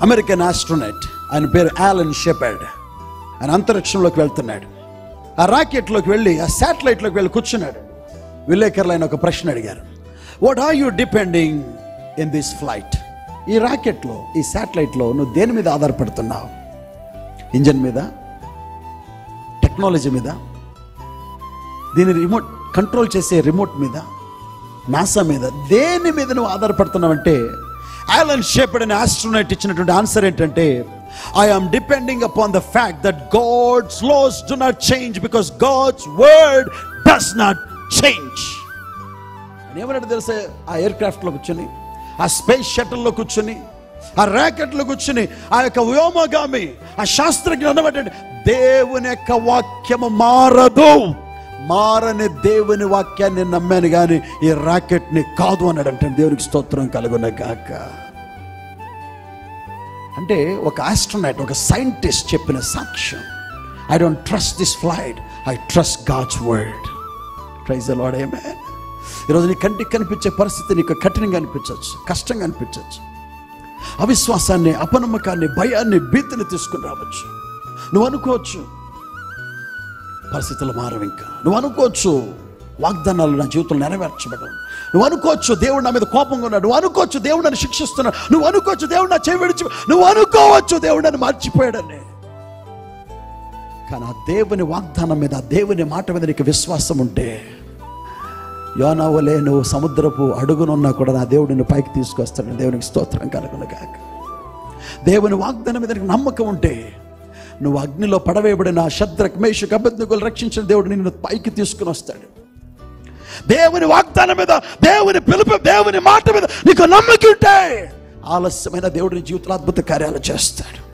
American astronaut, ఆయన పేరు యాలన్ shepherd. ఆయన అంతరిక్షంలోకి వెళ్తున్నాడు. ఆ రాకెట్లోకి వెళ్ళి, ఆ శాటిలైట్లోకి వెళ్ళి కూర్చున్నాడు. విలేకరులు ఆయన ఒక ప్రశ్న అడిగారు, what are you depending in this flight? ఈ రాకెట్లో, ఈ శాటిలైట్లో నువ్వు దేని మీద ఆధారపడుతున్నావు? ఇంజన్ మీద, టెక్నాలజీ మీద, దీని రిమోట్ కంట్రోల్ చేసే రిమోట్ మీద, నాసా మీద, దేని మీద నువ్వు ఆధారపడుతున్నావంటే యాలన్ షెపర్డ్ అనే ఆస్ట్రోనట్ ఇచ్చినటువంటి ఆన్సర్ ఏంటంటే, I am depending upon the fact that God's laws do not change because God's word does not change. అని ఏమన్నాడు తెలుసా? ఆ ఎయిర్ క్రాఫ్ట్లో కూర్చొని, ఆ స్పేస్ షటిల్లో కూర్చొని, ఆ ర్యాకెట్లో కూర్చొని, ఆ యొక్క వ్యోమగామి, ఆ శాస్త్రజ్ఞుడు అన్నమాట, దేవుని యొక్క వాక్యము మారదు, మారని దేవుని వాక్యాన్ని నమ్మాను కానీ ఈ రాకెట్ని కాదు అన్నాడంటే. దేవునికి స్తోత్రం కలుగున గాక. అంటే ఒక ఆస్ట్రోనట్, ఒక సైంటిస్ట్ చెప్పిన సాక్ష్యం. I don't trust this flight, I trust God's word. Praise the Lord, amen. ఈరోజు నీ కంటికి కనిపించే పరిస్థితి నీకు కఠినంగా అనిపించవచ్చు, కష్టంగా అనిపించవచ్చు. అవిశ్వాసాన్ని, అపనమ్మకాన్ని, భయాన్ని, భీతిని తీసుకుని రావచ్చు. నువ్వు అనుకోవచ్చు పరిస్థితులు మారవు ఇంకా. నువ్వు అనుకోవచ్చు వాగ్దానాలు నా జీవితంలో నెరవేర్చబడవు. నువ్వు అనుకోవచ్చు దేవుడు నా మీద కోపంగా ఉన్నాడు. నువ్వు అనుకోవచ్చు దేవుడు నన్ను శిక్షిస్తున్నాడు. నువ్వు అనుకోవచ్చు దేవుడు నా చేయి విడిచి, నువ్వు అనుకోవచ్చు దేవుడు నన్ను మర్చిపోయాడని. కానీ ఆ దేవుని వాగ్దానం మీద, ఆ దేవుని మాట మీద నీకు విశ్వాసం ఉంటే, యోనా వలె నువ్వు సముద్రపు అడుగునున్నా కూడా నా దేవుడు నిన్ను పైకి తీసుకొస్తాడు. దేవునికి స్తోత్రం కలుగును గాక. దేవుని వాగ్దానం మీద నీకు నమ్మకం ఉంటే, నువ్వు అగ్నిలో పడవేయబడిన షద్రక్, మేషక్, అబేద్నెగోను రక్షించిన దేవుడు నిన్ను పైకి తీసుకుని వస్తాడు. దేవుని వాగ్దానం మీద, దేవుని పిలుపు, దేవుని మాట మీద నీకు నమ్మకం ఉంటే ఆలస్యమైన దేవుడిని జీవితంలో అద్భుత కార్యాలు చేస్తాడు.